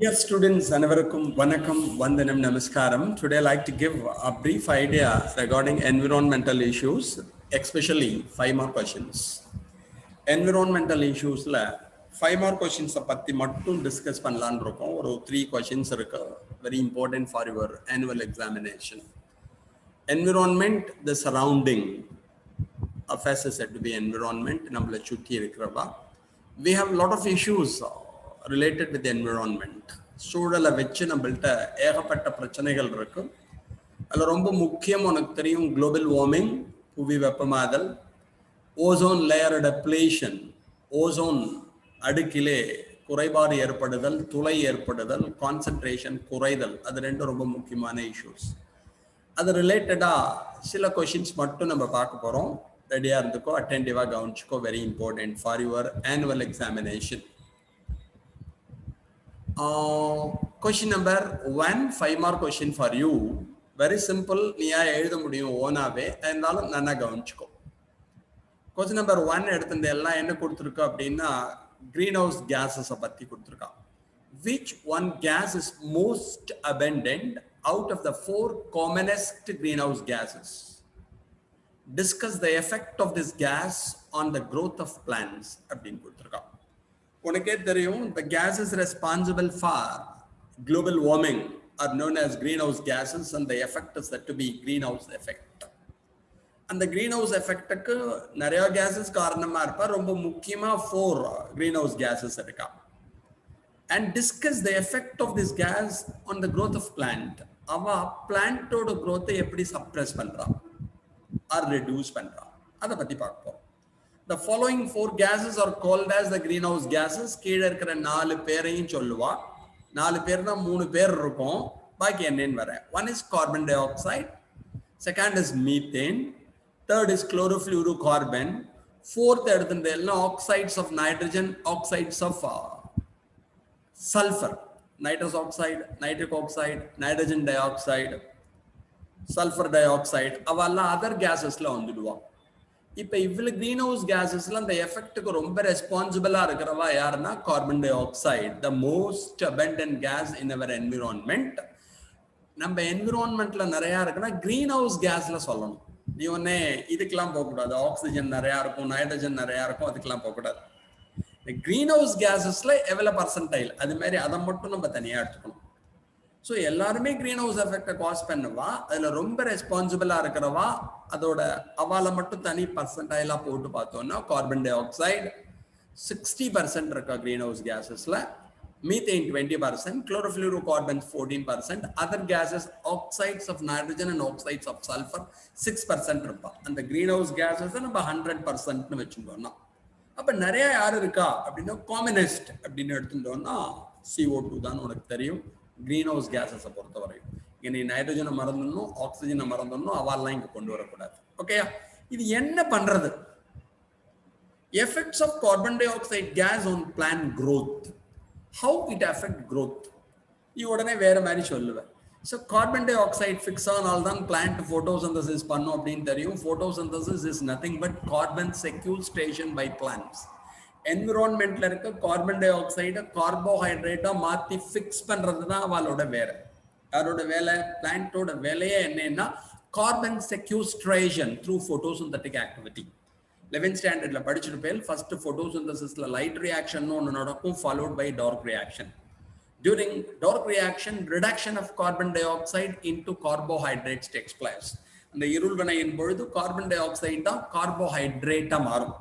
Dear students, Anavarakum, Vanakam, Vandanam, Namaskaram. Today I'd like to give a brief idea regarding environmental issues, especially 5 more questions. Environmental issues, 5 more questions பத்தி மட்டும் discuss பண்ணலாம்னு இருக்கோம். ஒரு 3 questions இருக்கு, very important for your annual examination. Environment, the surrounding affairs is said to be environment. நம்மள சுத்தி இருக்கிறவா. We have a lot of issues related with the environment. சூழலை வச்சு நம்மள்கிட்ட ஏகப்பட்ட பிரச்சனைகள் இருக்கு. அதில் ரொம்ப முக்கியம் உனக்கு தெரியும் குளோபல் வார்மிங், புவி வெப்பமாதல், ஓசோன் லேயர் டெப்ளேஷன், ஓசோன் அடுக்கிலே குறைபாடு ஏற்படுதல், துளை ஏற்படுதல், கான்சன்ட்ரேஷன் குறைதல், அது ரெண்டும் ரொம்ப முக்கியமான இஷ்யூஸ். அது ரிலேட்டடாக சில கொஷின்ஸ் மட்டும் நம்ம பார்க்க போகிறோம். ரெடியாக இருந்துக்கோ, அட்டென்டிவாக கவனிச்சுக்கோ. Very important for your annual examination. Question number 1, 5 more question for you. Very simple. நீயா எழுத முடியும் ஓனாவே, இருந்தாலும் நல்லா கவனிச்சுக்கோ. Question number 1 எடுத்து எல்லாம் என்ன கொடுத்துருக்கா அப்படின்னா கிரீன் ஹவுஸ் கேஸஸ் பத்தி கொடுத்துருக்கா. Which one gas is most abundant out of the 4 commonest greenhouse gases? Discuss the effect of this gas on the growth of plants அப்படின்னு கொடுத்துருக்கா. உனக்கே தெரியும், the gases responsible for global warming are known as greenhouse gases and the effect is said to be greenhouse effect. அந்த greenhouse effect-க்கு நிறைய gases காரணமா இருப்பா. ரொம்ப முக்கியமா 4 greenhouse gases இருக்கா. And discuss the effect of this gas on the growth of plant. அவ பிளான்ட்டோட growth எப்படி suppress பண்றா or reduce பண்றா, அதை பத்தி பார்ப்போம். The following 4 gases are called as the greenhouse gases. கீழே இருக்கிற 4 பேரையும் சொல்லுவா. 4 பேர்னா 3 பேர் இருக்கும், பாக்கி என்னன்னு வரேன். One is carbon dioxide, second is methane, third is chlorofluorocarbon, fourth எடுத்துட்டு எல்லாம் oxides of nitrogen, oxides of sulfur, nitrous oxide, nitric oxide, nitrogen dioxide, sulfur dioxide, அவெல்லாம் other gasesல வந்துடுவா. இப்போ இவ்வளவு கிரீன் ஹவுஸ் கேஸஸ்ல அந்த எஃபெக்ட்டுக்கு ரொம்ப ரெஸ்பான்சிபிளா இருக்கிறவா யாருன்னா carbon dioxide, the most abundant gas in our environment. நம்ம என்விரான்மெண்ட்ல நிறைய இருக்குன்னா கிரீன் ஹவுஸ் கேஸ்ல சொல்லணும். நீ ஒன்னே இதுக்கெல்லாம் போகக்கூடாது, ஆக்சிஜன் நிறையா இருக்கும், நைட்ரஜன் நிறையா இருக்கும், அதுக்கெல்லாம் போகக்கூடாது. கிரீன் ஹவுஸ் கேஸஸ்ல எவ்வளவு பர்சன்டைல், அது மாதிரி அதை மட்டும் நம்ம தனியா எடுத்துக்கணும். ஸோ எல்லாருமே கிரீன் ஹவுஸ் எஃபெக்டை காஸ் பண்ணுவா. அதுல ரொம்ப ரெஸ்பான்சிபிளா இருக்கிறவா அதோட அவால மட்டும் தனி பர்சன்டைலா போட்டு பார்த்தோம்னா கார்பன் டை ஆக்சைடு 60% இருக்கா கிரீன் ஹவுஸ் கேஸஸ்ல, methane 20%, chlorofluorocarbons 14%, other gases oxides of nitrogen and oxides of sulphur 6% இருப்பா. அந்த கிரீன் ஹவுஸ் கேஸஸ் நம்ம 100% வச்சுட்டோம்னா அப்ப நிறைய யாரு இருக்கா அப்படின்னா காமனஸ்ட் அப்படின்னு எடுத்துட்டோம்னா CO2 தான். உனக்கு தெரியும் கிரீன் ஹவுஸ் கேஸஸை பொறுத்தவரையும் இங்க நீ நைட்ரஜனை மறந்துடணும், ஆக்சிஜனை மறந்துடணும், அவெல்லாம் இங்க கொண்டு வரக்கூடாது. ஓகேயா? இது என்ன பண்றது? Effects of carbon dioxide gas on plant growth. How it affect growth? நீ உடனே வேற மாதிரி சொல்லுவேன். So carbon dioxide fix ஆனால் தான் பிளான்ட் ஃபோட்டோசிந்தசிஸ் பண்ணும் அப்படின்னு தெரியும். Photosynthesis is nothing but carbon sequestration by plants. என்விரான்மெண்ட்ல இருக்க கார்பன் டை ஆக்சைடை கார்போஹைட்ரேட்டா மாத்தி ஃபிக்ஸ் பண்றது தான் அவளோட வேலை. யாரோட வேலை? பிளான்ட்டோட வேலையே என்னன்னா carbon sequestration through photosynthetic activity. 11th ஸ்டாண்டர்ட்ல படிச்சிருப்பேன். ஃபர்ஸ்ட் ஃபோட்டோசிந்தசிஸ்ல லைட் ரியாக்ஷன் ஒன்று நடக்கும், followed by dark reaction. During dark reaction, reduction of carbon dioxide into carbohydrates takes place. அந்த இருள் வினையின் பொழுது கார்பன் டை ஆக்சைடு தான் கார்போஹைட்ரேட்டா மாறும்.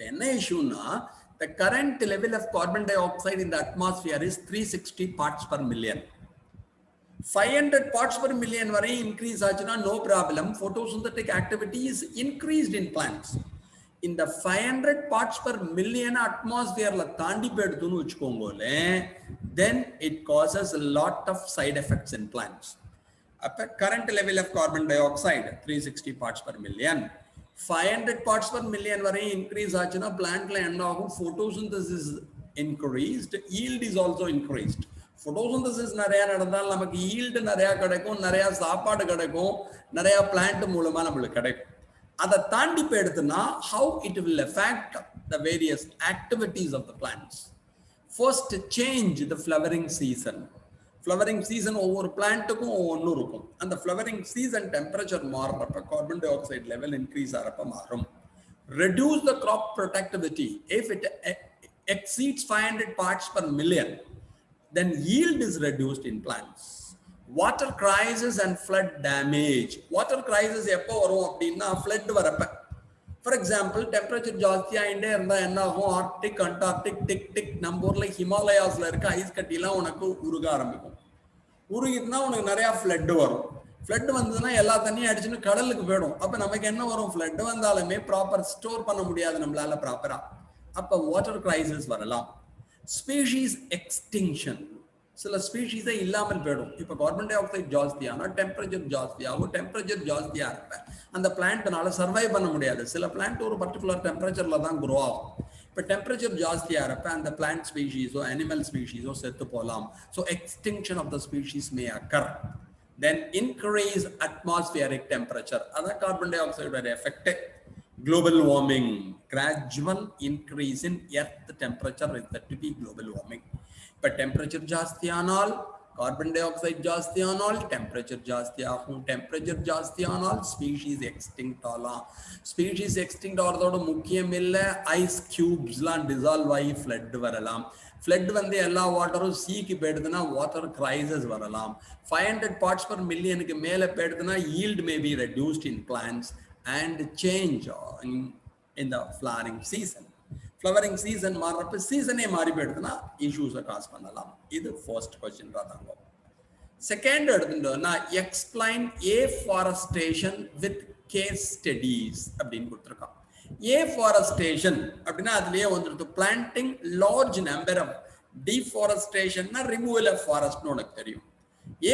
என்ன இஷ்யூனா the current level of carbon dioxide in the atmosphere is 360 parts per million. 500 parts per million வரை increase ஆச்சுன்னா no problem. Photosynthetic activity is increased in plants. இந்த 500 parts per million atmosphereல தாண்டி போயிடுதுன்னு வச்சுக்கோங்களே, then it causes a lot of side effects in plants. அப்ப current level of carbon dioxide 360 parts per million, 500 parts per million வரை increase ஆச்சுன்னா பிளான்ட்ல என்ன ஆகும்? photosynthesis increased, yield is also increased. photosynthesis நிறைய நடந்தால் நமக்கு yield நிறைய கிடைக்கும், நிறைய சாப்பாடு கிடைக்கும், நிறைய பிளான்ட் மூலமா நம்மளுக்கு கிடைக்கும். அதை தாண்டி போயிடுதுன்னா how it will affect the various activities of the plants. first change the flowering season. Flowering season over பிளான்ட்டுக்கும் ஒவ்வொன்றும் இருக்கும். அந்த flowering season temperature மாறுறப்ப carbon dioxide level increase ஆகிறப்ப மாறும். Reduce the crop productivity. If it exceeds 500 parts per million, then yield is reduced in plants. Water crisis and flood damage. Water crisis எப்போ வரும் அப்படின்னா flood வரப்ப. For example, temperature ஜாஸ்தியாகிட்டே இருந்தால் என்ன ஆகும்? Arctic Antarctic tick tick நம்ம ஊரில் ஹிமாலயாஸில் இருக்க ஐஸ் கட்டிலாம் உனக்கு உருக ஆரம்பிக்கும். உருகிட்டுனா உனக்கு நிறையா ஃப்ளட்டு வரும். ஃப்ளட் வந்ததுன்னா எல்லா தண்ணியும் அடிச்சுன்னு கடலுக்கு போயிடும். அப்போ நமக்கு என்ன வரும்? ஃப்ளட் வந்தாலுமே ப்ராப்பர் ஸ்டோர் பண்ண முடியாது நம்மளால ப்ராப்பராக. அப்போ வாட்டர் கிரைசிஸ் வரலாம். ஸ்பீஷீஸ் எக்ஸ்டிங்ஷன், சில ஸ்பீஷீஸே இல்லாமல் போயிடும். இப்போ கார்பன் டை ஆக்சைடு ஜாஸ்தியானா டெம்பரேச்சர் ஜாஸ்தியாகும். டெம்பரேச்சர் ஜாஸ்தியாக இருப்பேன் அந்த பிளான்ட்னால சர்வை பண்ண முடியாது. சில பிளான்ட் ஒரு பர்டிகுலர் டெம்பரேச்சரில் தான் க்ரோ ஆகும். இப்போ டெம்பரேச்சர் ஜாஸ்தியாக இருப்ப அந்த பிளான்ட் ஸ்பீஷீஸோ அனிமல் ஸ்பீஷீஸோ செத்து போகலாம். So extinction of the species may occur. Then increase atmospheric temperature. Other carbon dioxide effect. Global warming, gradual increase in earth temperature is that to be global warming. But temperature ஜாஸ்தி ஆனால் carbon dioxide ஜாஸ்தி ஆனால் temperature ஜாஸ்தி ஆகும். temperature ஜாஸ்தி ஆனால் species extinct ஆகலாம். species extinct ஆகிறதோட முக்கியம் இல்லை, ஐஸ் கியூப்ஸ்லாம் டிசால்வ் ஆகி ஃப்ளட் வரலாம். ஃப்ளட் வந்து எல்லா வாட்டரும் சீக்கு போயிடுதுன்னா வாட்டர் கிரைசஸ் வரலாம். 500 parts per million மேலே போயிடுதுன்னா yield may be reduced in plants and change in the flowering season. Flowering season Marappa சீசனே மாறி போயிடுதுன்னா இஷ்யூஸை காஸ் பண்ணலாம். இது ஃபர்ஸ்ட் கொஸ்டின் தாங்க. செகண்ட் எடுத்துட்டோம்னா explain AFORESTATION with case studies அப்படின்னு கொடுத்துருக்கான். AFORESTATION அப்படின்னா அதுலயே வந்துருக்கு பிளான்டிங் லார்ஜ் நம்பர் ஆஃப், டிஃபாரஸ்டேஷன்னா ரிமூவல் ஆஃப் ஃபாரஸ்ட்னு உனக்கு தெரியும்.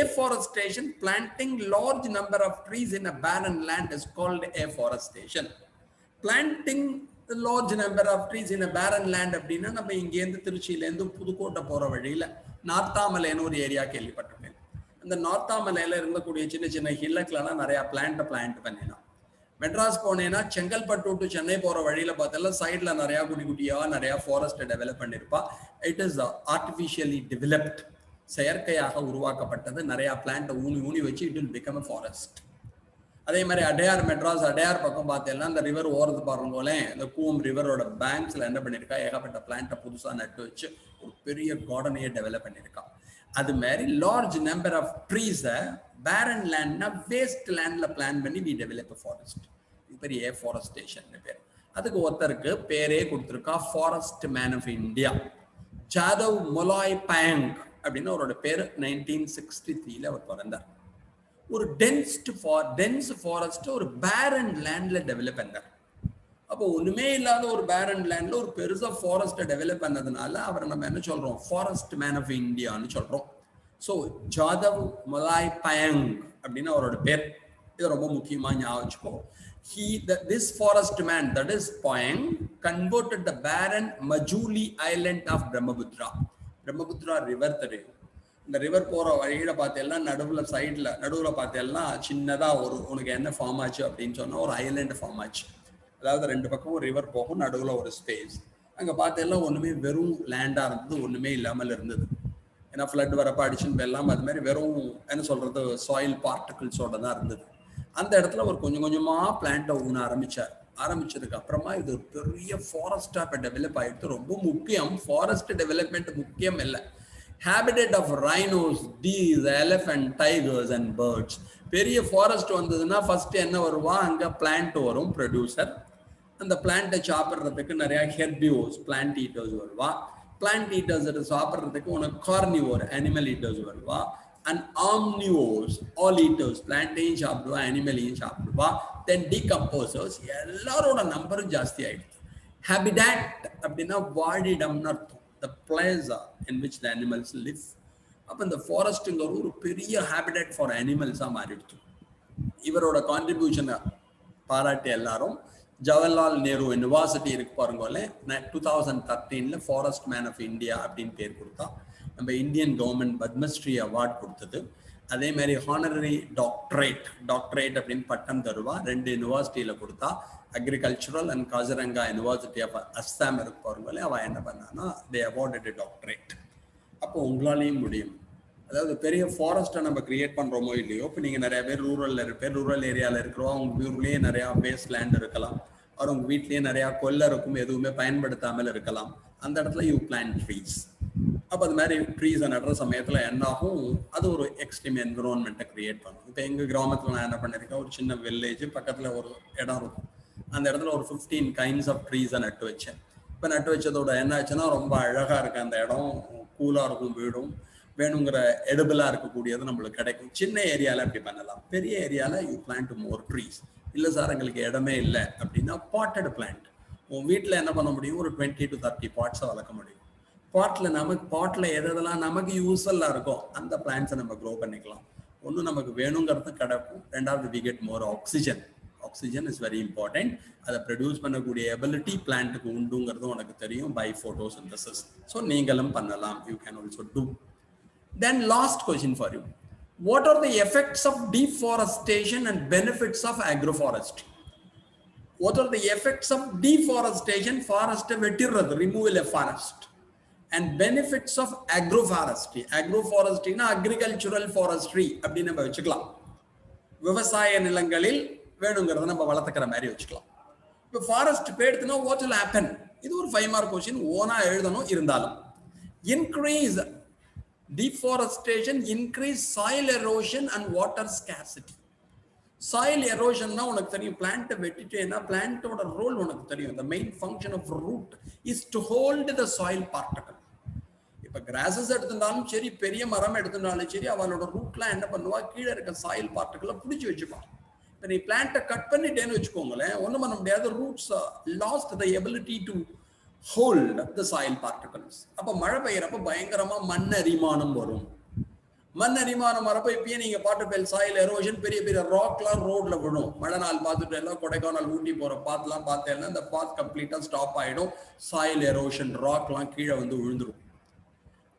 AFORESTATION planting large number of trees in a barren land is called afforestation. Planting the large number of trees in a barren land அப்படின்னா நம்ம இங்கேருந்து திருச்சியிலேருந்து புதுக்கோட்டை போகிற வழியில் நார்த்தாமலைன்னு ஒரு ஏரியா கேள்விப்பட்டிருக்கேன். அந்த நார்த்தாமலையில் இருந்தக்கூடிய சின்ன சின்ன ஹில்லக்கெலாம் நிறையா பிளான்ட் பண்ணிடலாம். மெட்ராஸ் போனேன்னா செங்கல்பட்டு டு சென்னை போகிற வழியில் பார்த்தாலும் சைடில் நிறையா குட்டி குட்டியாக நிறையா ஃபாரஸ்ட்டை டெவலப் பண்ணியிருப்பா. இட் இஸ் ஆர்டிஃபிஷியலி டெவலப்ட், செயற்கையாக உருவாக்கப்பட்டது. நிறையா பிளான்ட்டை ஊனி வச்சு it will become a forest. அதே மாதிரி அடையார், மெட்ராஸ் அடையார் பக்கம் பார்த்தேன்னா அந்த ரிவர் ஓரத்து பாருங்களேன், இந்த கூவம் ரிவரோட பேங்க்ஸில் என்ன பண்ணியிருக்கா, ஏகப்பட்ட பிளான்ட்டை புதுசாக நட்டு வச்சு ஒரு பெரிய கார்டனையே டெவலப் பண்ணியிருக்கா. அது மாதிரி லார்ஜ் நம்பர் ஆஃப் ட்ரீஸை பேரன் லேண்ட்னா வேஸ்ட் லேண்டில் பிளான் பண்ணி வி டெவலப் அ ஃபாரஸ்ட். இது பெரிய AFORESTATIOன் பேர். அதுக்கு ஒருத்தருக்கு பேரே கொடுத்துருக்கா forest man of India, Jadav Molai Payeng அப்படின்னு அவரோட பேர். 1963 அவர் பிறந்தார். ஒரு டென்ஸ் ஃபாரஸ்ட் ஒரு பேரன் லேண்ட்ல டெவலப் பண்ணார். அப்போ ஒண்ணுமே இல்லாத ஒரு பேரன் லேண்ட்ல ஒரு பெருசா ஃபாரஸ்ட்டை டெவலப் பண்ணதுனால அவரை நம்ம என்ன சொல்றோம், ஃபாரஸ்ட் மேன் ஆஃப் இந்தியான்னு சொல்றோம். ஸோ ஜாதவ் மொலாய் பயங் அப்படின்னு அவரோட பேர். இது ரொம்ப முக்கியமா ஞாபகம் வச்சுக்கோ. This forest man, that is Payeng, converted the barren Majuli Island of Brahmaputra. Brahmaputra river தெரியும். இந்த ரிவர் போகிற வழியில் பார்த்தேன்னா நடுவில் பார்த்தேன்னா சின்னதாக உனக்கு என்ன ஃபார்ம் ஆச்சு அப்படின்னு சொன்னால் ஒரு ஐலண்ட் ஃபார்ம் ஆச்சு. அதாவது 2 பக்கமும் ரிவர் போகும், நடுவில் ஒரு ஸ்பேஸ். அங்கே பார்த்தேன்னா ஒன்றுமே வெறும் லேண்டாக இருந்தது, ஒன்றுமே இல்லாமல் இருந்தது. ஏன்னா ஃப்ளட் வரப்போ அடிச்சுன்னு போயிடலாம். அது மாதிரி வெறும் என்ன சொல்கிறது சாயில் பார்ட்டிகிள்ஸோட தான் இருந்தது. அந்த இடத்துல ஒரு கொஞ்சம் கொஞ்சமாக பிளான்ட்டை ஊன ஆரம்பிச்சதுக்கு அப்புறமா இது ஒரு பெரிய ஃபாரஸ்டா இப்போ டெவலப் ஆகிடுது. ரொம்ப முக்கியம், ஃபாரஸ்ட் டெவலப்மெண்ட் முக்கியம் இல்லை. Habitat of rhinos, deers, elephant, tigers and birds. பெரிய ஃபாரஸ்ட் வந்ததுன்னா ஃபர்ஸ்ட் என்ன வருவா, அங்கே பிளான்ட் வரும், ப்ரொடியூசர். அந்த பிளான்ட்டை சாப்பிட்றதுக்கு நிறையா ஹெர்பிவோர்ஸ், பிளான்ட் ஈட்டர்ஸ் வருவா. பிளான்ட் ஈட்டர்ஸ் சாப்பிட்றதுக்கு உனக்கு கார்னிவோர், அனிமல் ஈட்டர்ஸ் வருவா. அண்ட் ஆம்னிவோர்ஸ், ஆல் ஈட்டர்ஸ், பிளான்ட்டையும் சாப்பிடுவா, அனிமலையும் சாப்பிடுவா. தென் டீகம்போசர்ஸ், எல்லாரோட நம்பரும் ஜாஸ்தி ஆயிடுது. ஹேபிடாட் அப்படின்னா வாழிடம்னு அர்த்தம், the place in which the animals live. அப்போ இந்த ஃபாரஸ்ட்டுங்கிற ஒரு பெரிய ஹேபிடாட் ஃபார் அனிமல்ஸாக மாறிடுச்சு. இவரோட கான்ட்ரிபியூஷனை பாராட்டி எல்லாரும் ஜவஹர்லால் நேரு யூனிவர்சிட்டி இருக்கு பாருங்களே, 2013 ஃபாரஸ்ட் மேன் ஆஃப் இந்தியா அப்படின்னு பேர் கொடுத்தா. நம்ம இந்தியன் கவர்மெண்ட் பத்மஸ்ரீ அவார்ட் கொடுத்தது. அதே மாதிரி honorary doctorate அப்படின்னு பட்டம் தருவா. 2 யூனிவர்சிட்டியில கொடுத்தா, agricultural and Kaziranga university of Assam இருப்பவர்களே அவ என்ன பண்ணான்னா they awarded a doctorate. அப்போ உங்களாலையும் முடியும். அதாவது பெரிய ஃபாரஸ்ட்டை நம்ம கிரியேட் பண்ணுறோமோ இல்லையோ, இப்போ நீங்கள் நிறைய பேர் ரூரல் ஏரியாவில் இருக்கிறோம், உங்கள் ஊர்லேயே நிறையா வேஸ்ட் லேண்ட் இருக்கலாம், அவர் உங்கள் வீட்லேயே நிறையா கொல்லை இருக்கும், எதுவுமே பயன்படுத்தாமல் இருக்கலாம். அந்த இடத்துல யூ பிளான்ட் ட்ரீஸ். அப்போ அது மாதிரி ட்ரீஸை நடுற சமயத்தில் என்னாகும், அது ஒரு எக்ஸ்ட்ரீம் என்விரான்மெண்ட்டை கிரியேட் பண்ணும். இப்போ எங்கள் கிராமத்தில் நான் என்ன பண்ணியிருக்கேன், ஒரு சின்ன வில்லேஜ் பக்கத்தில் ஒரு இடம் இருக்கும், அந்த இடத்துல ஒரு 15 kinds of ட்ரீஸை நட்டு வச்சேன். இப்போ நட்டு வச்சதோட என்ன ஆச்சுன்னா, ரொம்ப அழகாக இருக்குது அந்த இடம், கூலாக இருக்கும், வீடும் வேணுங்கிற எடுபிளாக இருக்கக்கூடியது நம்மளுக்கு கிடைக்கும். சின்ன ஏரியாவில் அப்படி பண்ணலாம். பெரிய ஏரியாவில் யூ பிளான்ட் மோர் ட்ரீஸ். இல்லை சார் எங்களுக்கு இடமே இல்லை அப்படின்னா பாட்டட் பிளான்ட். உன் வீட்டில் என்ன பண்ண முடியும், ஒரு 20 to 30 பாட்ஸை வளர்க்க முடியும். பாட்டில் எதெல்லாம் நமக்கு யூஸ்ஃபுல்லாக இருக்கோ அந்த பிளான்ட்ஸை நம்ம க்ரோ பண்ணிக்கலாம். ஒன்று நமக்கு வேணுங்கிறது கிடைக்கும், ரெண்டாவது we get more oxygen. Oxygen is very important. அதை ப்ரொடியூஸ் பண்ணக்கூடிய எபிலிட்டி பிளான்ட்டுக்கு உண்டுங்கிறது உனக்கு தெரியும் பை ஃபோட்டோசிந்தசிஸ். ஸோ நீங்களும் பண்ணலாம், you can also do. Then last question for you. What are the effects of deforestation and benefits of agroforestry? What are the effects of deforestation, forest vettirradhu, removal of forest, and benefits of agroforestry? Agroforestry na agricultural forestry அப்படி நம்ம வச்சுக்கலாம். விவசாய நிலங்களில் வேணுங்கிறத நம்ம வளர்த்துக்கிற மாதிரி வச்சுக்கலாம். இப்போ ஃபாரஸ்ட் போயிடுதுன்னா what will happen? இது ஒரு 5 mark question, ஓனா எழுதணும். இருந்தாலும் increase deforestation, increase soil erosion and water scarcity. Soil erosion na உனக்கு தெரியும், பிளான்ட் வெட்டிட்டேன்னா பிளான்ட்டோட ரோல் உனக்கு தெரியும். the main function of root is to hold the soil particle. இப்போ கிராஸஸ் எடுத்துட்டாலும் சரி, பெரிய மரம் எடுத்துட்டாலும் சரி, அவளோட ரூட்லாம் என்ன பண்ணுவா, கீழே இருக்க சாயில் பார்ட்டிகளை பிடிச்சி வச்சுப்பான். இப்போ நீ பிளான்ட்டை கட் பண்ணிட்டேன்னு வச்சுக்கோங்களேன், ஒன்றும் பண்ண முடியாது. Roots lost the ability to hold the soil particles. அப்ப மழை பெய்யறப்ப பயங்கரமா மண்ணரிமானம் வரும். மண்ணரிமானம் வரப்ப இப்பயே நீங்க பாட்டு சாயில் எரோஷன், பெரிய பெரிய ராக்லாம் ரோட்ல விடும். மழை நாள் பார்த்துட்டு எல்லாம் கொடைக்கானல் ஊட்டி போற பாத்லாம் பார்த்தேன்னா இந்த பாத் கம்ப்ளீட்டா ஸ்டாப் ஆயிடும். சாயில் எரோஷன், ராக்லாம் கீழே வந்து விழுந்துரும்.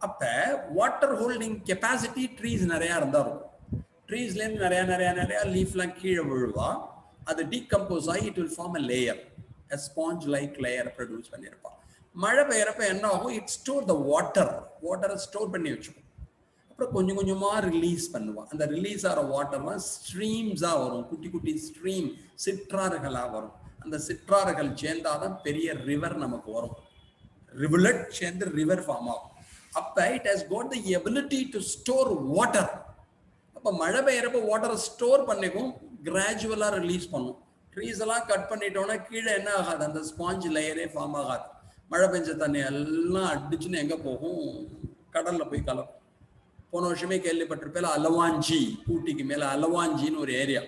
அப்ப வாட்டர் ஹோல்டிங் கெப்பாசிட்டி ட்ரீஸ் நிறைய இருந்தா இருக்கும். ட்ரீஸ்ல இருந்து நிறைய லீஃப்லாம் கீழே விழுவா. அது டீகம்போஸ் ஆகி it will form a layer, a sponge like layer produce பண்ணிருப்பா. மழை பெய்யறப்ப என்ன ஆகும், இட் ஸ்டோர் த வாட்டரை ஸ்டோர் பண்ணி வச்சுக்கும். அப்புறம் கொஞ்சம் கொஞ்சமா ரிலீஸ் பண்ணுவா. அந்த ரிலீஸ் ஆகிற வாட்டர்லாம் ஸ்ட்ரீம்ஸா வரும், குட்டி குட்டி ஸ்ட்ரீம், சிற்றாறுகளா வரும். அந்த சிற்றாறுகள் சேர்ந்தாதான் பெரிய ரிவர் நமக்கு வரும். ரிவலட் சேர்ந்து ரிவர் ஃபார்ம் ஆகும். அப்ப it has got the ability to store water. அப்ப மழை பெய்யறப்ப வாட்டரை ஸ்டோர் பண்ணிக்கும், கிராஜுவலா ரிலீஸ் பண்ணும். ட்ரீஸ் எல்லாம் கட் பண்ணிட்டோம்னா கீழே என்ன ஆகாது, அந்த ஸ்பாஞ்ச் லேயரே ஃபார்ம் ஆகாது. மழை பெஞ்ச தண்ணி எல்லாம் அடிச்சுன்னு எங்கே போகும், கடலில் போய் கலக்கும். போன வருஷமே கேள்விப்பட்டிருப்பேன், அலவாஞ்சி, ஊட்டிக்கு மேலே அலவாஞ்சின்னு ஒரு ஏரியா,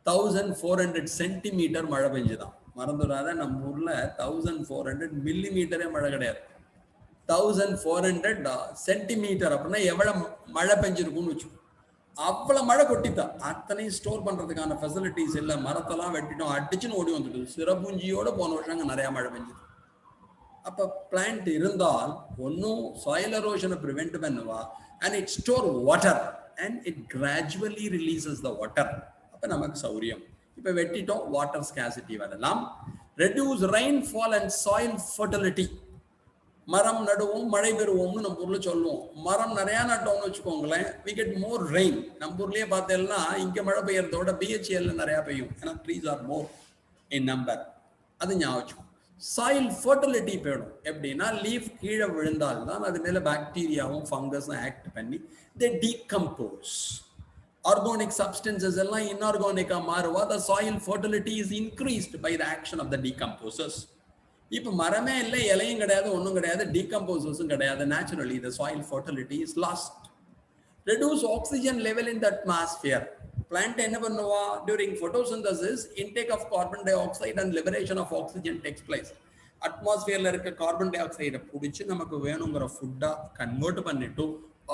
1400 சென்டிமீட்டர் மழை பெஞ்சுதான். மறந்துடாத, நம்ம ஊரில் 1400 மில்லிமீட்டரே மழை கிடையாது. 1400 சென்டிமீட்டர் அப்படின்னா எவ்வளோ மழை பெஞ்சிருக்கும்னு வச்சுக்கோ. அவ்வளவு மழை கொட்டித்தான். அத்தனையும் ஸ்டோர் பண்றதுக்கான ஃபெசிலிட்டிஸ் இல்லை. மரத்தெல்லாம் வெட்டிட்டோம், அடிச்சுன்னு ஓடி வந்துட்டு சிறபூஞ்சியோட போன வருஷங்க நிறைய மழை பெஞ்சுது. அப்ப பிளான்ட் இருந்தால் ஒன்னும் சாயில் எரோஷனை ப்ரிவென்ட் பண்ணுவா, and it store water and it gradually releases the water. அப்ப நமக்கு சௌரியம். இப்ப வெட்டிட்டோம், வாட்டர் ஸ்காசிட்டி வரலாம். Reduce rainfall and soil fertility. மரம் நடுவோம், மழை பெறுவோம்னு நம்ம ஊர்ல சொல்லுவோம். மரம் நிறைய நட்டோம்னு வச்சுக்கோங்களேன், we get more rain. நம்ம ஊர்லயே பார்த்தேன்னா இங்க மழை பெய்யறதோட பிஹெச்எல்ல நிறைய பெய்யும், ஏன்னா trees are more in number. அது ஞாபகம். சாயில் ஃபர்டிலிட்டி போயிடும். எப்படின்னா லீஃப் கீழே விழுந்தால்தான் அது மேல பாக்டீரியாவும் ஃபங்கஸும் ஆக்ட் பண்ணி they decompose. ஆர்கானிக் சப்ஸ்டன்சஸ் எல்லாம் இன்ஆர்கானிக்கா மாறுவா. the soil fertility is increased by the action of the decomposers. இப்போ மரமே இல்லை, இலையும் கிடையாது, ஒன்றும் கிடையாது, டீகம்போசர்ஸும் கிடையாது. Naturally the soil fertility is lost. Reduce oxygen level in the atmosphere. Plant என்ன பண்ணுவா, during photosynthesis intake of carbon dioxide and liberation of oxygen takes place. அட்மாஸ்பியர்ல இருக்க கார்பன் டை ஆக்சைடை பிடிச்சி நமக்கு வேணுங்கிற ஃபுட்டா கன்வெர்ட் பண்ணிட்டு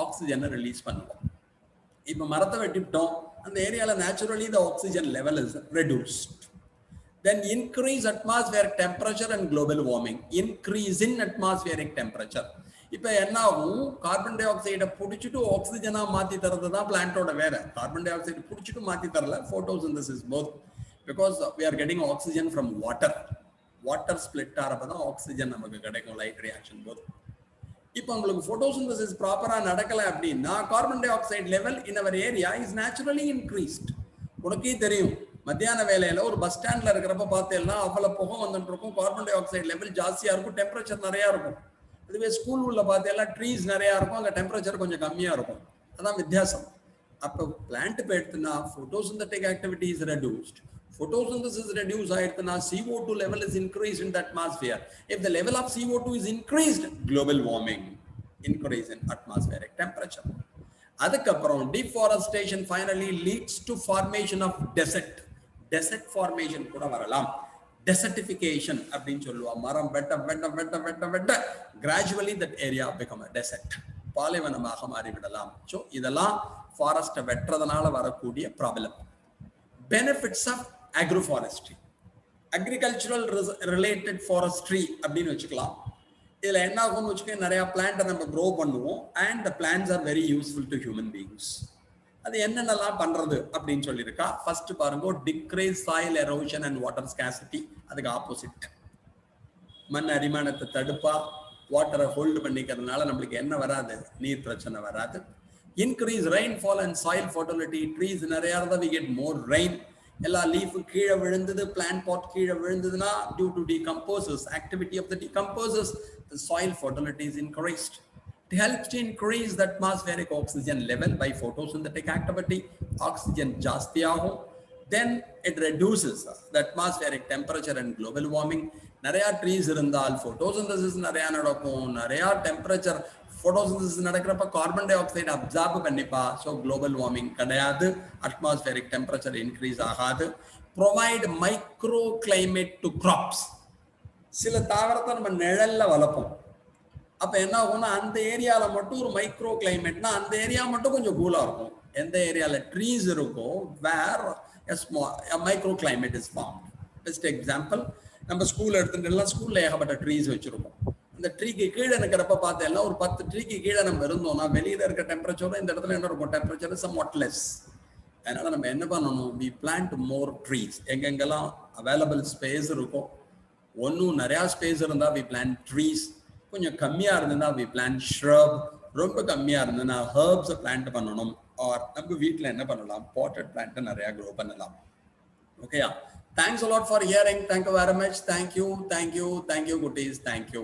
ஆக்சிஜனை ரிலீஸ் பண்ணுவோம். இப்போ மரத்தை வெட்டிட்டோம், அந்த ஏரியால naturally the oxygen level is reduced. Then increase atmospheric temperature and global warming. Increase in atmospheric temperature. இப்போ என்ன ஆகும், கார்பன் டை ஆக்சைடை பிடிச்சிட்டு ஆக்சிஜனாக மாற்றி தரது தான் பிளான்ட்டோட வேலை. கார்பன் டை ஆக்சைடு பிடிச்சிட்டு மாற்றி தரல, photosynthesis both, because we are getting oxygen from water. Water split ஆகிறப்ப தான் ஆக்சிஜன் நமக்கு கிடைக்கும், லைட் ரியாக்ஷன் போது. இப்போ உங்களுக்கு ஃபோட்டோசிந்தசிஸ் ப்ராப்பராக நடக்கலை அப்படின்னா carbon dioxide level in our area is naturally increased. உனக்கே தெரியும், மத்தியான வேலையில் ஒரு பஸ் ஸ்டாண்டில் இருக்கிறப்ப பார்த்தேன்னா அவ்வளோ புகை வந்துட்டு இருக்கும், கார்பன் டை ஆக்சைடு லெவல் ஜாஸ்தியாக இருக்கும், டெம்பரேச்சர் நிறையா இருக்கும். இதுவே ஸ்கூல் உள்ள பார்த்தேன்னா ட்ரீஸ் நிறையா இருக்கும், அங்கே டெம்பரேச்சர் கொஞ்சம் கம்மியாக இருக்கும். அதான் வித்தியாசம். அப்போ பிளான்ட் இப்போ எடுத்துனா photosynthetic activity is reduced. Photosynthesis reduced ஆயிடுச்சுனா CO2 level is increased in the atmosphere. If the level of CO2 is increased, global warming, increase in atmospheric temperature. அதுக்கப்புறம் deforestation finally leads to formation of desert formation கூட வரலாம். Desertification அப்படின்னு சொல்லுவோம். மரம் வெட்ட gradually that area become a desert. பாலைவனமாக மாறிவிடலாம். So இதெல்லாம் ஃபாரஸ்ட்டை வெட்டுறதுனால வரக்கூடிய problem. Benefits of agroforestry, agricultural related forestry அப்படின்னு வச்சுக்கலாம். இதில் என்ன ஆகும்னு வச்சுக்க, நிறையா பிளான்ட்டை நம்ம க்ரோ பண்ணுவோம் and the plants are very useful to human beings. அது என்னென்னலாம் பண்ணுறது அப்படின்னு சொல்லியிருக்கா. ஃபர்ஸ்ட் பாருங்க, decrease soil erosion and water scarcity. அதுக்கு ஆப்போசிட், மண் அரிமானத்தை தடுப்பா, வாட்டரை ஹோல்டு பண்ணிக்கிறதுனால நம்மளுக்கு என்ன வராது, நீர் பிரச்சனை வராது. Increase rainfall and soil fertility. Trees நிறையா இருந்தால் we get more rain. எல்லா லீஃபு கீழே விழுந்தது, பிளான்ட் பாட் கீழே விழுந்ததுன்னா due to decomposers, activity of the decomposers, the soil fertility is increased. It helps to increase the atmospheric oxygen level by photosynthetic activity. Oxygen ஜாஸ்தி ஆகும். Then it reduces the atmospheric temperature and global warming. நிறையா trees இருந்தால் photosynthesis நிறையா நடக்கும், நிறையா temperature photosynthesis நடக்கிறப்ப carbon dioxide absorb பண்ணிப்பா. So global warming கிடையாது, அட்மாஸ்பியரிக் டெம்பரேச்சர் இன்க்ரீஸ் ஆகாது. Provide micro climate to crops. சில தாவரத்தை நம்ம நிழல்ல வளர்ப்போம். அப்போ என்ன ஆகும்னா, அந்த ஏரியாவில் மட்டும் ஒரு மைக்ரோ கிளைமேட்னா அந்த ஏரியா மட்டும் கொஞ்சம் கூலாக இருக்கும். எந்த ஏரியாவில் ட்ரீஸ் இருக்கோ where micro climate is form. Best example, நம்ம ஸ்கூல் எடுத்துட்டுலாம் ஸ்கூலில் ஏகப்பட்ட ட்ரீஸ் வச்சுருக்கோம். இந்த ட்ரீக்கு கீழே இருக்கிறப்ப பார்த்தேன்னா ஒரு 10 ட்ரீக்கு கீழே நம்ம இருந்தோம்னா வெளியில் இருக்க டெம்பரேச்சரும் இந்த இடத்துல என்ன இருக்கும், டெம்பரேச்சர் சம்வாட் லெஸ். அதனால் நம்ம என்ன பண்ணணும், வி பிளான்ட் மோர் ட்ரீஸ். எங்கெங்கெல்லாம் அவைலபிள் ஸ்பேஸ் இருக்கும், ஒன்றும் நிறையா ஸ்பேஸ் இருந்தால் வி பிளான்ட் ட்ரீஸ், கொஞ்சம் கம்மியாக இருந்ததுன்னா வி பிளான்ட் ஷ்ரப், ரொம்ப கம்மியாக இருந்ததுன்னா ஹர்ப்ஸை பிளான்ட் பண்ணணும். ஆர் நம்ம வீட்டில் என்ன பண்ணலாம், பாட்டட் பிளான்ட்டை நிறையா க்ரோ பண்ணலாம். ஓகேயா? Thanks a lot for hearing. Thank you very much. Thank you, goodies. Thank you.